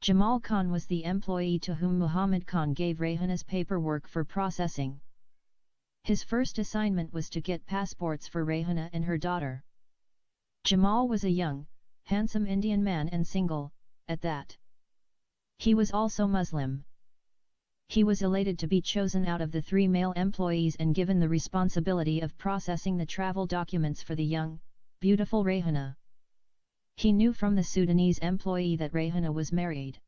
Jamal Khan was the employee to whom Muhammad Khan gave Rayhana's paperwork for processing. His first assignment was to get passports for Rayhana and her daughter. Jamal was a young, handsome Indian man and single, at that. He was also Muslim. He was elated to be chosen out of the 3 male employees and given the responsibility of processing the travel documents for the young, beautiful Rayhana. He knew from the Sudanese employee that Rayhana was married.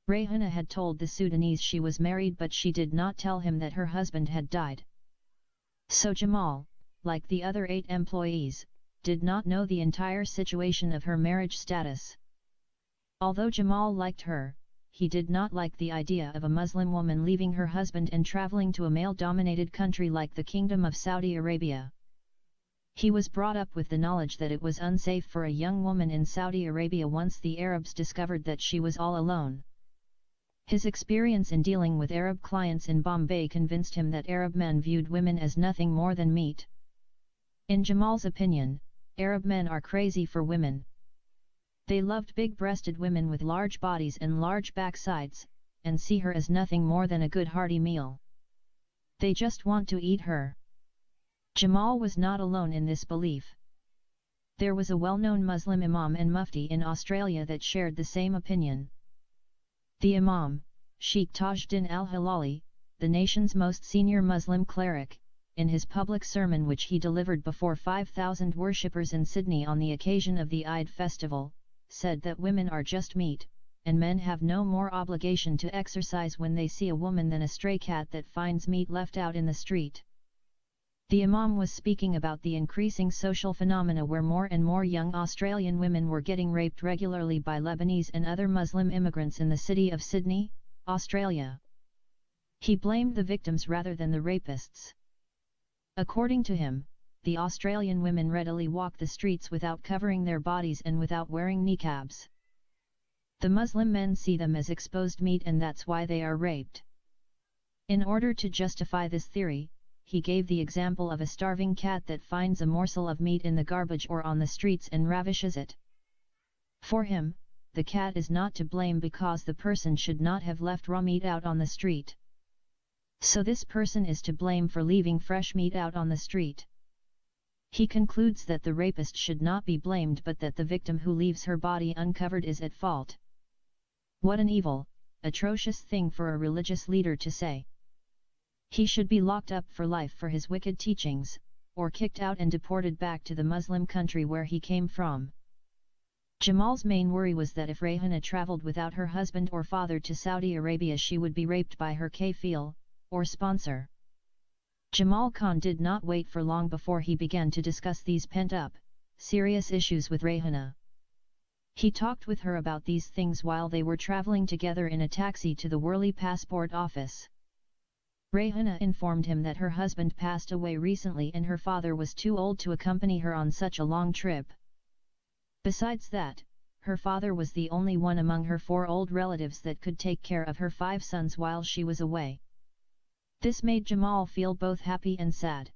Rayhana had told the Sudanese she was married, but she did not tell him that her husband had died. So Jamal, like the other 8 employees, did not know the entire situation of her marriage status. Although Jamal liked her, he did not like the idea of a Muslim woman leaving her husband and traveling to a male-dominated country like the Kingdom of Saudi Arabia. He was brought up with the knowledge that it was unsafe for a young woman in Saudi Arabia once the Arabs discovered that she was all alone. His experience in dealing with Arab clients in Bombay convinced him that Arab men viewed women as nothing more than meat. In Jamal's opinion, Arab men are crazy for women. They loved big-breasted women with large bodies and large backsides, and see her as nothing more than a good hearty meal. They just want to eat her. Jamal was not alone in this belief. There was a well-known Muslim Imam and Mufti in Australia that shared the same opinion. The Imam, Sheikh Tajuddin al-Hilali, the nation's most senior Muslim cleric, in his public sermon which he delivered before 5,000 worshippers in Sydney on the occasion of the Eid festival, said that women are just meat, and men have no more obligation to exercise when they see a woman than a stray cat that finds meat left out in the street. The Imam was speaking about the increasing social phenomena where more and more young Australian women were getting raped regularly by Lebanese and other Muslim immigrants in the city of Sydney, Australia. He blamed the victims rather than the rapists. According to him, the Australian women readily walk the streets without covering their bodies and without wearing niqabs. The Muslim men see them as exposed meat and that's why they are raped. In order to justify this theory, he gave the example of a starving cat that finds a morsel of meat in the garbage or on the streets and ravishes it. For him, the cat is not to blame because the person should not have left raw meat out on the street. So this person is to blame for leaving fresh meat out on the street. He concludes that the rapist should not be blamed but that the victim who leaves her body uncovered is at fault. What an evil, atrocious thing for a religious leader to say. He should be locked up for life for his wicked teachings, or kicked out and deported back to the Muslim country where he came from. Jamal's main worry was that if Rayhana travelled without her husband or father to Saudi Arabia she would be raped by her kafil, or sponsor. Jamal Khan did not wait for long before he began to discuss these pent-up, serious issues with Rayhana. He talked with her about these things while they were travelling together in a taxi to the Worli passport office. Rayhana informed him that her husband passed away recently and her father was too old to accompany her on such a long trip. Besides that, her father was the only one among her 4 old relatives that could take care of her 5 sons while she was away. This made Jamal feel both happy and sad.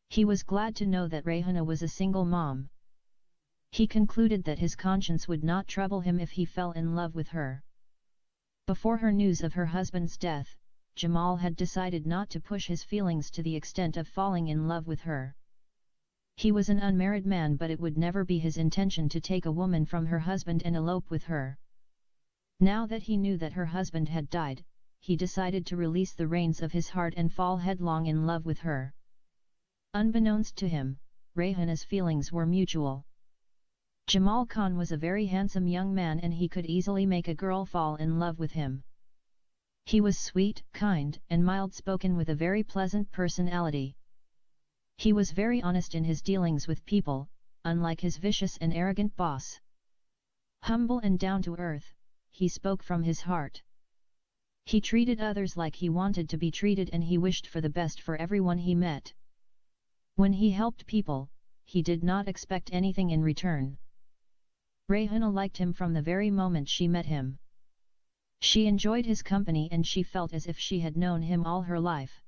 He was glad to know that Rayhana was a single mom. He concluded that his conscience would not trouble him if he fell in love with her. Before her news of her husband's death, Jamal had decided not to push his feelings to the extent of falling in love with her. He was an unmarried man, but it would never be his intention to take a woman from her husband and elope with her. Now that he knew that her husband had died, he decided to release the reins of his heart and fall headlong in love with her. Unbeknownst to him, Rayhana's feelings were mutual. Jamal Khan was a very handsome young man and he could easily make a girl fall in love with him. He was sweet, kind, and mild-spoken with a very pleasant personality. He was very honest in his dealings with people, unlike his vicious and arrogant boss. Humble and down-to-earth, he spoke from his heart. He treated others like he wanted to be treated and he wished for the best for everyone he met. When he helped people, he did not expect anything in return. Rayhana liked him from the very moment she met him. She enjoyed his company and she felt as if she had known him all her life.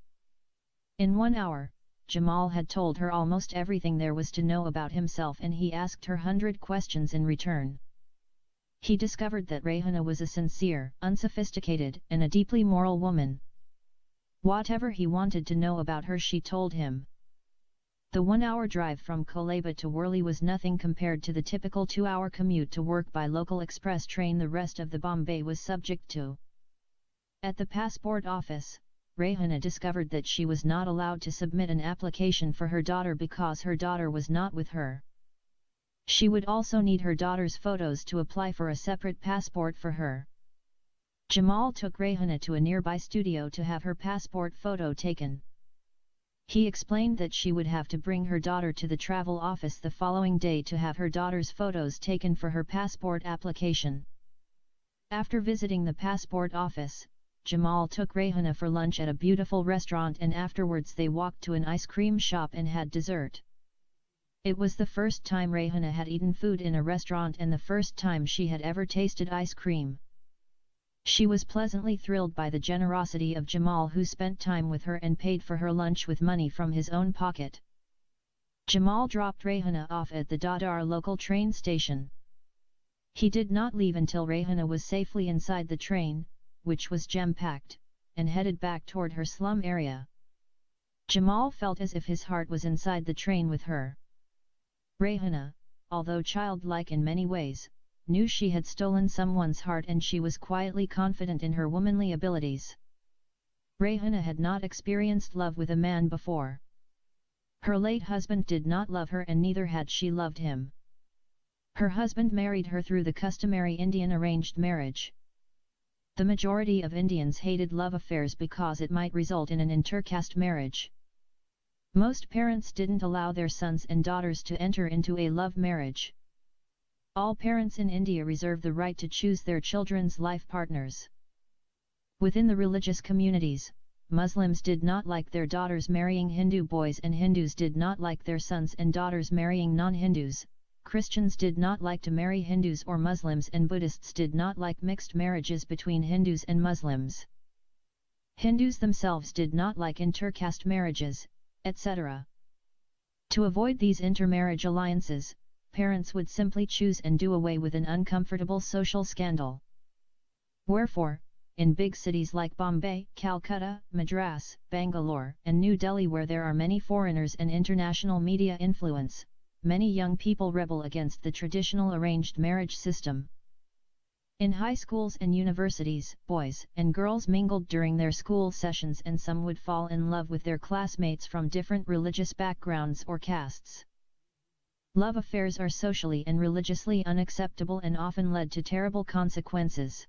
In 1 hour, Jamal had told her almost everything there was to know about himself and he asked her 100 questions in return. He discovered that Rehana was a sincere, unsophisticated, and a deeply moral woman. Whatever he wanted to know about her she told him. The 1-hour drive from Kolaba to Worli was nothing compared to the typical 2-hour commute to work by local express train the rest of the Bombay was subject to. At the passport office, Rehana discovered that she was not allowed to submit an application for her daughter because her daughter was not with her. She would also need her daughter's photos to apply for a separate passport for her. Jamal took Rehana to a nearby studio to have her passport photo taken. He explained that she would have to bring her daughter to the travel office the following day to have her daughter's photos taken for her passport application. After visiting the passport office, Jamal took Rehana for lunch at a beautiful restaurant and afterwards they walked to an ice cream shop and had dessert. It was the first time Rehana had eaten food in a restaurant and the first time she had ever tasted ice cream. She was pleasantly thrilled by the generosity of Jamal, who spent time with her and paid for her lunch with money from his own pocket. Jamal dropped Rehana off at the Dadar local train station. He did not leave until Rehana was safely inside the train, which was jam-packed, and headed back toward her slum area. Jamal felt as if his heart was inside the train with her. Rehana, although childlike in many ways, knew she had stolen someone's heart and she was quietly confident in her womanly abilities. Rehana had not experienced love with a man before. Her late husband did not love her and neither had she loved him. Her husband married her through the customary Indian arranged marriage. The majority of Indians hated love affairs because it might result in an intercaste marriage. Most parents didn't allow their sons and daughters to enter into a love marriage. All parents in India reserve the right to choose their children's life partners. Within the religious communities, Muslims did not like their daughters marrying Hindu boys and Hindus did not like their sons and daughters marrying non-Hindus, Christians did not like to marry Hindus or Muslims and Buddhists did not like mixed marriages between Hindus and Muslims. Hindus themselves did not like intercaste marriages, etc. To avoid these intermarriage alliances, parents would simply choose and do away with an uncomfortable social scandal. Wherefore, in big cities like Bombay, Calcutta, Madras, Bangalore, and New Delhi where there are many foreigners and international media influence, many young people rebel against the traditional arranged marriage system. In high schools and universities, boys and girls mingled during their school sessions and some would fall in love with their classmates from different religious backgrounds or castes. Love affairs are socially and religiously unacceptable and often led to terrible consequences.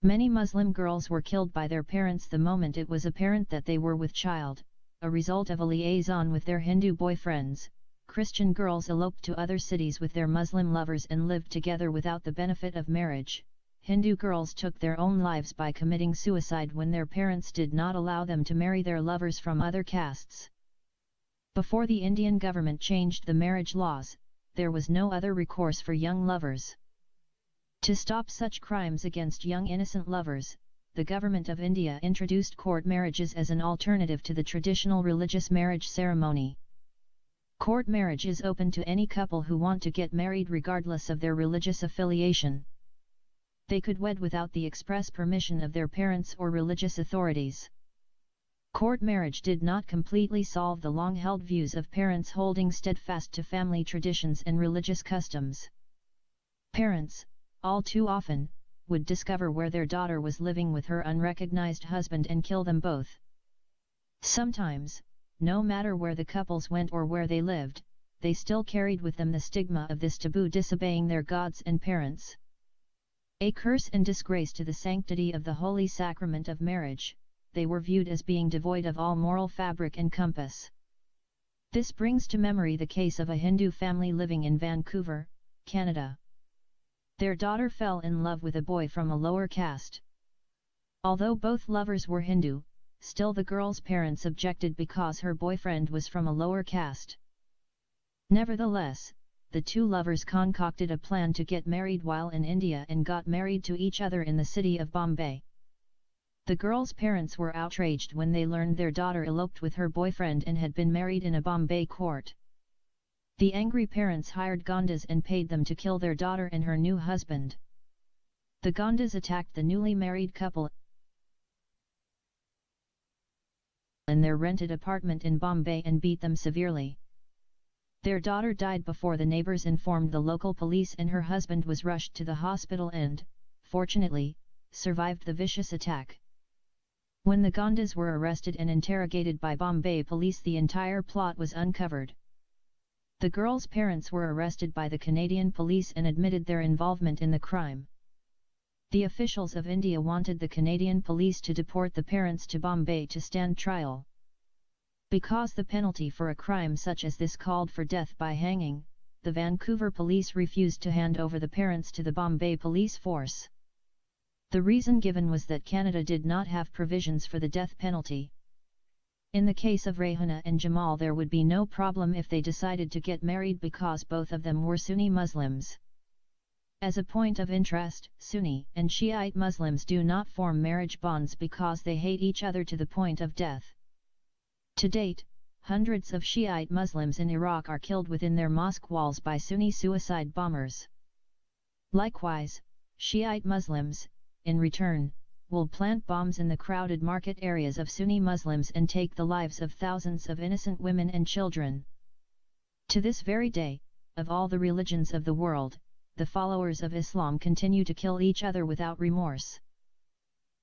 Many Muslim girls were killed by their parents the moment it was apparent that they were with child, a result of a liaison with their Hindu boyfriends. Christian girls eloped to other cities with their Muslim lovers and lived together without the benefit of marriage. Hindu girls took their own lives by committing suicide when their parents did not allow them to marry their lovers from other castes. Before the Indian government changed the marriage laws, there was no other recourse for young lovers. To stop such crimes against young innocent lovers, the government of India introduced court marriages as an alternative to the traditional religious marriage ceremony. Court marriage is open to any couple who want to get married regardless of their religious affiliation. They could wed without the express permission of their parents or religious authorities. Court marriage did not completely solve the long-held views of parents holding steadfast to family traditions and religious customs. Parents, all too often, would discover where their daughter was living with her unrecognized husband and kill them both. Sometimes, no matter where the couples went or where they lived, they still carried with them the stigma of this taboo, disobeying their gods and parents. A curse and disgrace to the sanctity of the holy sacrament of marriage, they were viewed as being devoid of all moral fabric and compass. This brings to memory the case of a Hindu family living in Vancouver, Canada. Their daughter fell in love with a boy from a lower caste. Although both lovers were Hindu, still the girl's parents objected because her boyfriend was from a lower caste. Nevertheless, the two lovers concocted a plan to get married while in India and got married to each other in the city of Bombay. The girl's parents were outraged when they learned their daughter eloped with her boyfriend and had been married in a Bombay court. The angry parents hired Gondas and paid them to kill their daughter and her new husband. The Gondas attacked the newly married couple in their rented apartment in Bombay and beat them severely. Their daughter died before the neighbors informed the local police, and her husband was rushed to the hospital and, fortunately, survived the vicious attack. When the Gondas were arrested and interrogated by Bombay police, the entire plot was uncovered. The girl's parents were arrested by the Canadian police and admitted their involvement in the crime. The officials of India wanted the Canadian police to deport the parents to Bombay to stand trial. Because the penalty for a crime such as this called for death by hanging, the Vancouver police refused to hand over the parents to the Bombay police force. The reason given was that Canada did not have provisions for the death penalty. In the case of Rehana and Jamal, there would be no problem if they decided to get married because both of them were Sunni Muslims. As a point of interest, Sunni and Shiite Muslims do not form marriage bonds because they hate each other to the point of death. To date, hundreds of Shiite Muslims in Iraq are killed within their mosque walls by Sunni suicide bombers. Likewise, Shiite Muslims, in return, will plant bombs in the crowded market areas of Sunni Muslims and take the lives of thousands of innocent women and children. To this very day, of all the religions of the world, the followers of Islam continue to kill each other without remorse.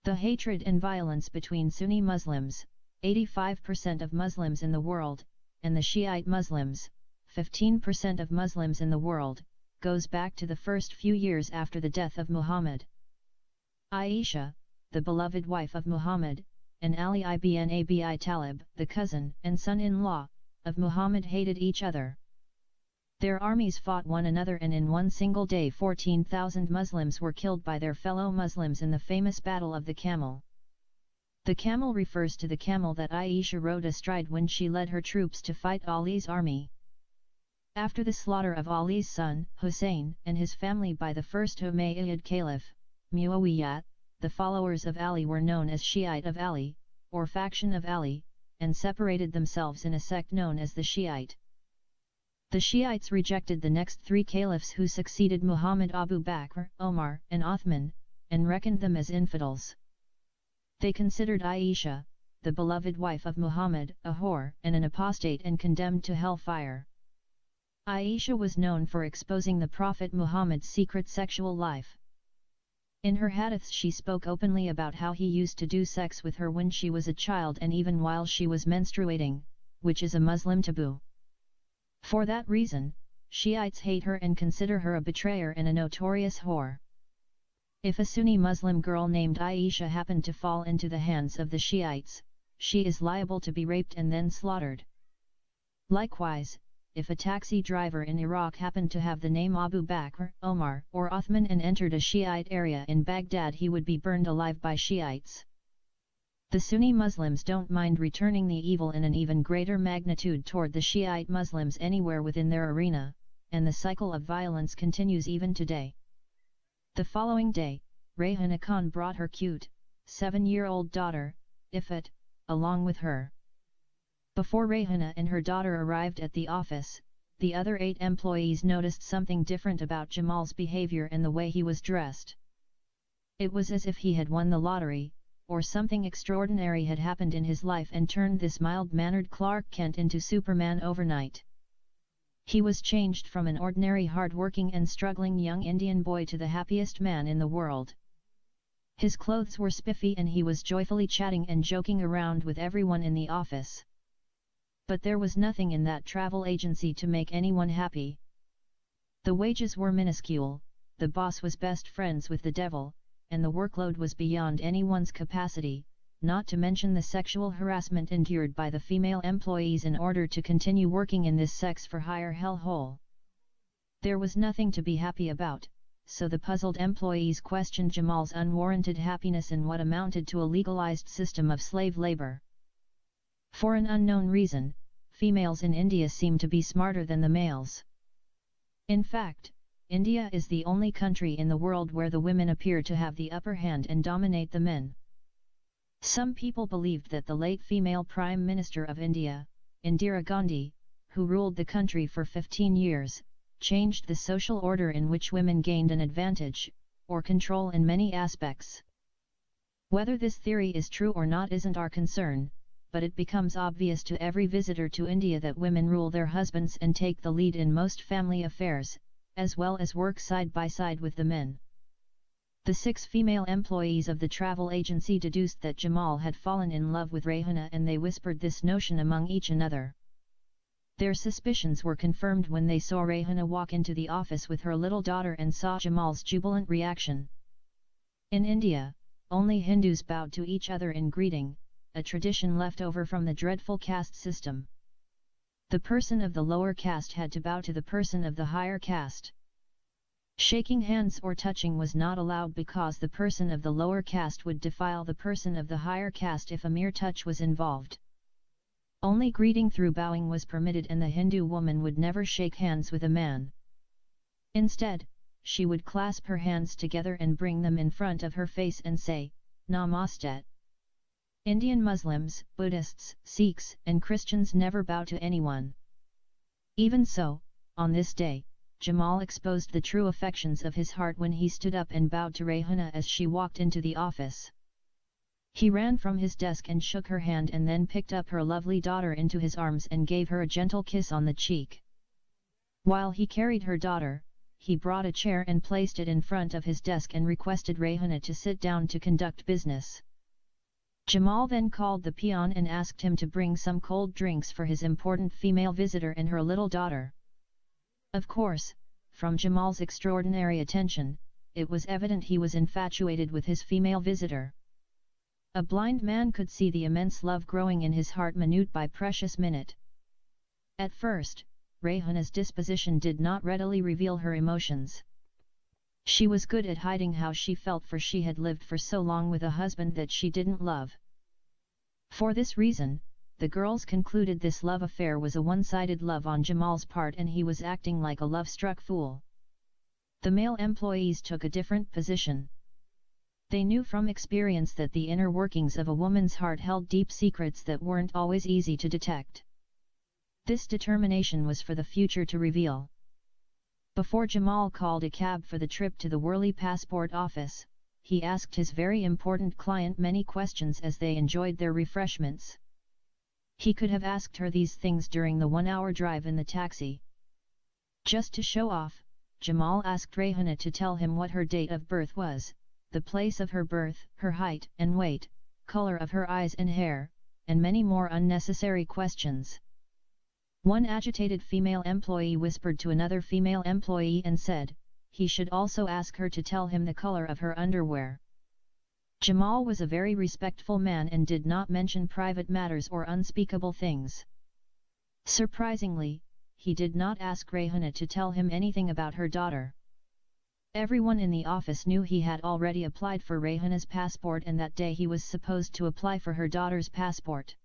The hatred and violence between Sunni Muslims, 85% of Muslims in the world, and the Shiite Muslims, 15% of Muslims in the world, goes back to the first few years after the death of Muhammad. Aisha, the beloved wife of Muhammad, and Ali ibn Abi Talib, the cousin and son-in-law of Muhammad, hated each other. Their armies fought one another, and in one single day 14,000 Muslims were killed by their fellow Muslims in the famous Battle of the Camel. The camel refers to the camel that Aisha rode astride when she led her troops to fight Ali's army. After the slaughter of Ali's son, Hussein, and his family by the first Umayyad Caliph, Muawiyah, the followers of Ali were known as Shiite of Ali, or faction of Ali, and separated themselves in a sect known as the Shiite. The Shiites rejected the next three caliphs who succeeded Muhammad: Abu Bakr, Omar, and Uthman, and reckoned them as infidels. They considered Aisha, the beloved wife of Muhammad, a whore and an apostate, and condemned to hellfire. Aisha was known for exposing the Prophet Muhammad's secret sexual life. In her hadiths she spoke openly about how he used to do sex with her when she was a child and even while she was menstruating, which is a Muslim taboo. For that reason, Shiites hate her and consider her a betrayer and a notorious whore. If a Sunni Muslim girl named Aisha happened to fall into the hands of the Shiites, she is liable to be raped and then slaughtered. Likewise, if a taxi driver in Iraq happened to have the name Abu Bakr, Omar, or Uthman and entered a Shiite area in Baghdad, he would be burned alive by Shiites. The Sunni Muslims don't mind returning the evil in an even greater magnitude toward the Shiite Muslims anywhere within their arena, and the cycle of violence continues even today. The following day, Rehana Khan brought her cute, 7-year-old daughter, Ifat, along with her. Before Rehana and her daughter arrived at the office, the other 8 employees noticed something different about Jamal's behavior and the way he was dressed. It was as if he had won the lottery, or something extraordinary had happened in his life and turned this mild-mannered Clark Kent into Superman overnight. He was changed from an ordinary hard-working and struggling young Indian boy to the happiest man in the world. His clothes were spiffy and he was joyfully chatting and joking around with everyone in the office. But there was nothing in that travel agency to make anyone happy. The wages were minuscule, the boss was best friends with the devil, and the workload was beyond anyone's capacity, not to mention the sexual harassment endured by the female employees in order to continue working in this sex-for-hire hellhole. There was nothing to be happy about, so the puzzled employees questioned Jamal's unwarranted happiness in what amounted to a legalized system of slave labor. For an unknown reason, females in India seem to be smarter than the males. In fact, India is the only country in the world where the women appear to have the upper hand and dominate the men. Some people believed that the late female Prime Minister of India, Indira Gandhi, who ruled the country for 15 years, changed the social order in which women gained an advantage, or control in many aspects. Whether this theory is true or not isn't our concern, but it becomes obvious to every visitor to India that women rule their husbands and take the lead in most family affairs, as well as work side by side with the men. The 6 female employees of the travel agency deduced that Jamal had fallen in love with Rehana, and they whispered this notion among each another. Their suspicions were confirmed when they saw Rehana walk into the office with her little daughter and saw Jamal's jubilant reaction. In India, only Hindus bowed to each other in greeting, a tradition left over from the dreadful caste system. The person of the lower caste had to bow to the person of the higher caste. Shaking hands or touching was not allowed because the person of the lower caste would defile the person of the higher caste if a mere touch was involved. Only greeting through bowing was permitted, and the Hindu woman would never shake hands with a man. Instead, she would clasp her hands together and bring them in front of her face and say, Namaste. Indian Muslims, Buddhists, Sikhs, and Christians never bow to anyone. Even so, on this day, Jamal exposed the true affections of his heart when he stood up and bowed to Rehana as she walked into the office. He ran from his desk and shook her hand, and then picked up her lovely daughter into his arms and gave her a gentle kiss on the cheek. While he carried her daughter, he brought a chair and placed it in front of his desk and requested Rehana to sit down to conduct business. Jamal then called the peon and asked him to bring some cold drinks for his important female visitor and her little daughter. Of course, from Jamal's extraordinary attention, it was evident he was infatuated with his female visitor. A blind man could see the immense love growing in his heart minute by precious minute. At first, Rehana's disposition did not readily reveal her emotions. She was good at hiding how she felt, for she had lived for so long with a husband that she didn't love. For this reason, the girls concluded this love affair was a one-sided love on Jamal's part, and he was acting like a love-struck fool. The male employees took a different position. They knew from experience that the inner workings of a woman's heart held deep secrets that weren't always easy to detect. This determination was for the future to reveal. Before Jamal called a cab for the trip to the Worli passport office, he asked his very important client many questions as they enjoyed their refreshments. He could have asked her these things during the 1-hour drive in the taxi. Just to show off, Jamal asked Rehana to tell him what her date of birth was, the place of her birth, her height and weight, color of her eyes and hair, and many more unnecessary questions. One agitated female employee whispered to another female employee and said, he should also ask her to tell him the color of her underwear. Jamal was a very respectful man and did not mention private matters or unspeakable things. Surprisingly, he did not ask Rehana to tell him anything about her daughter. Everyone in the office knew he had already applied for Rehana's passport, and that day he was supposed to apply for her daughter's passport.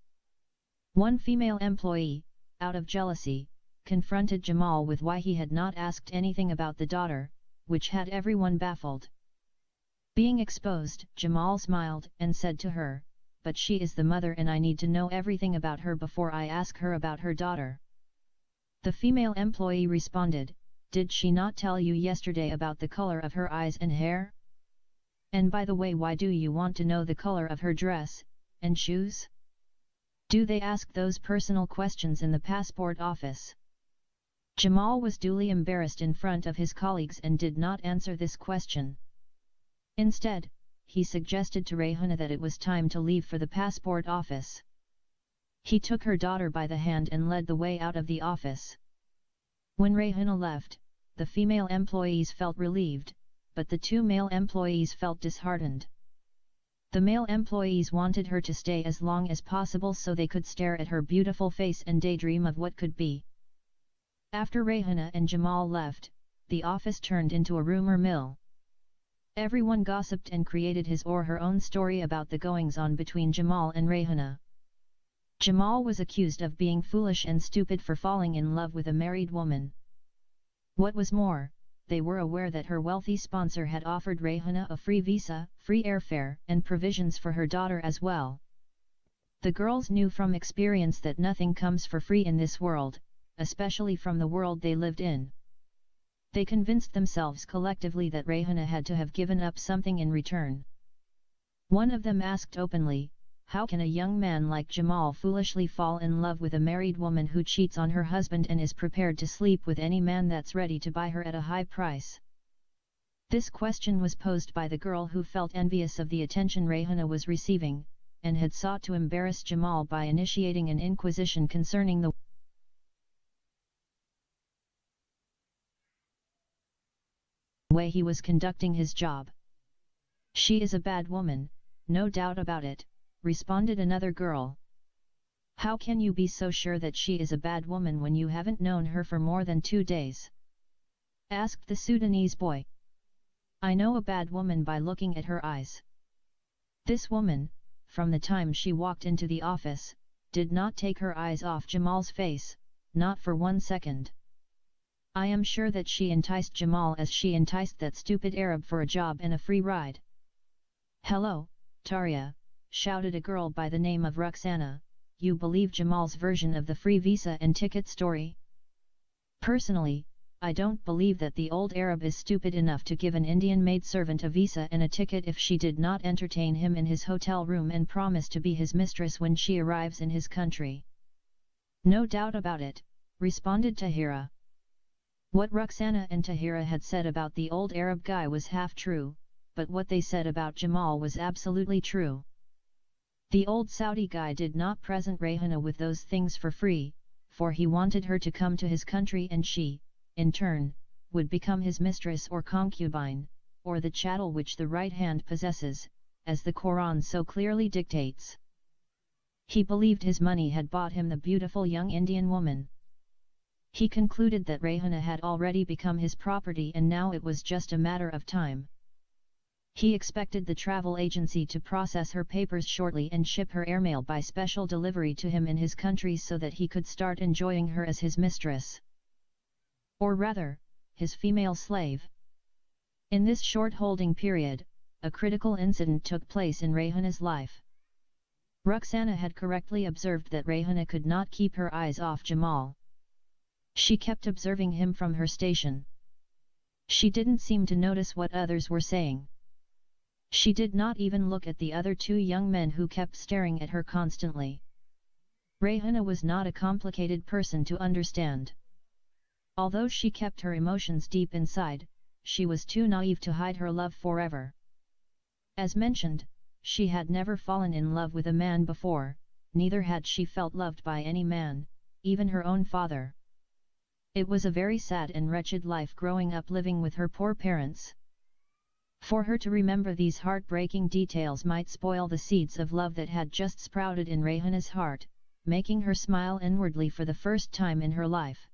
One female employee, out of jealousy, confronted Jamal with why he had not asked anything about the daughter, which had everyone baffled. Being exposed, Jamal smiled and said to her, "But she is the mother and I need to know everything about her before I ask her about her daughter." The female employee responded, "Did she not tell you yesterday about the color of her eyes and hair? And by the way, why do you want to know the color of her dress and shoes? Do they ask those personal questions in the passport office?" Jamal was duly embarrassed in front of his colleagues and did not answer this question. Instead, he suggested to Rehana that it was time to leave for the passport office. He took her daughter by the hand and led the way out of the office. When Rehana left, the female employees felt relieved, but the 2 male employees felt disheartened. The male employees wanted her to stay as long as possible so they could stare at her beautiful face and daydream of what could be. After Rehana and Jamal left, the office turned into a rumor mill. Everyone gossiped and created his or her own story about the goings-on between Jamal and Rehana. Jamal was accused of being foolish and stupid for falling in love with a married woman. What was more, they were aware that her wealthy sponsor had offered Rehana a free visa, free airfare, and provisions for her daughter as well. The girls knew from experience that nothing comes for free in this world, especially from the world they lived in. They convinced themselves collectively that Rayhana had to have given up something in return. One of them asked openly, "How can a young man like Jamal foolishly fall in love with a married woman who cheats on her husband and is prepared to sleep with any man that's ready to buy her at a high price?" This question was posed by the girl who felt envious of the attention Rayhana was receiving, and had sought to embarrass Jamal by initiating an inquisition concerning the way he was conducting his job. "She is a bad woman, no doubt about it," responded another girl. "How can you be so sure that she is a bad woman when you haven't known her for more than 2 days?" asked the Sudanese boy. "I know a bad woman by looking at her eyes. This woman, from the time she walked into the office, did not take her eyes off Jamal's face, not for 1 second. I am sure that she enticed Jamal as she enticed that stupid Arab for a job and a free ride." "Hello, Taria," shouted a girl by the name of Ruxana, "you believe Jamal's version of the free visa and ticket story?" "Personally, I don't believe that the old Arab is stupid enough to give an Indian maidservant a visa and a ticket if she did not entertain him in his hotel room and promise to be his mistress when she arrives in his country." "No doubt about it," responded Tahira. What Ruxana and Tahira had said about the old Arab guy was half true, but what they said about Jamal was absolutely true. The old Saudi guy did not present Rayhana with those things for free, for he wanted her to come to his country and she, in turn, would become his mistress or concubine, or the chattel which the right hand possesses, as the Quran so clearly dictates. He believed his money had bought him the beautiful young Indian woman. He concluded that Rayhana had already become his property and now it was just a matter of time. He expected the travel agency to process her papers shortly and ship her airmail by special delivery to him in his country so that he could start enjoying her as his mistress. Or rather, his female slave. In this short holding period, a critical incident took place in Rayhana's life. Ruxana had correctly observed that Rayhana could not keep her eyes off Jamal. She kept observing him from her station. She didn't seem to notice what others were saying. She did not even look at the other 2 young men who kept staring at her constantly. Rayhana was not a complicated person to understand. Although she kept her emotions deep inside, she was too naive to hide her love forever. As mentioned, she had never fallen in love with a man before, neither had she felt loved by any man, even her own father. It was a very sad and wretched life growing up living with her poor parents. For her to remember these heartbreaking details might spoil the seeds of love that had just sprouted in Rayhana's heart, making her smile inwardly for the first time in her life.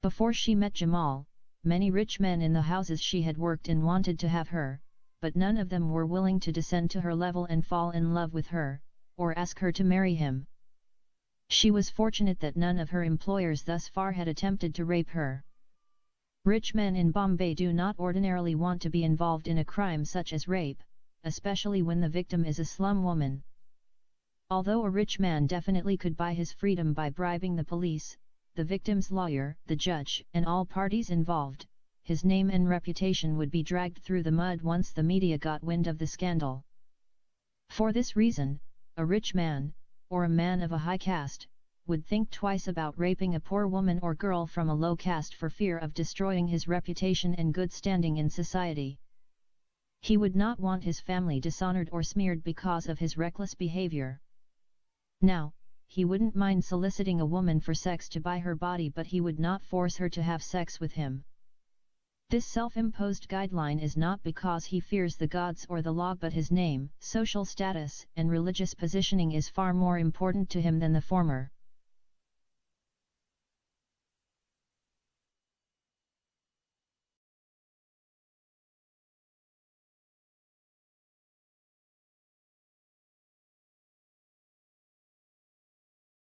Before she met Jamal, many rich men in the houses she had worked in wanted to have her, but none of them were willing to descend to her level and fall in love with her, or ask her to marry him. She was fortunate that none of her employers thus far had attempted to rape her. Rich men in Bombay do not ordinarily want to be involved in a crime such as rape, especially when the victim is a slum woman. Although a rich man definitely could buy his freedom by bribing the police, the victim's lawyer, the judge, and all parties involved, his name and reputation would be dragged through the mud once the media got wind of the scandal. For this reason, a rich man, or a man of a high caste, would think twice about raping a poor woman or girl from a low caste for fear of destroying his reputation and good standing in society. He would not want his family dishonored or smeared because of his reckless behavior. Now, he wouldn't mind soliciting a woman for sex to buy her body, but he would not force her to have sex with him. This self-imposed guideline is not because he fears the gods or the law, but his name, social status, and religious positioning is far more important to him than the former.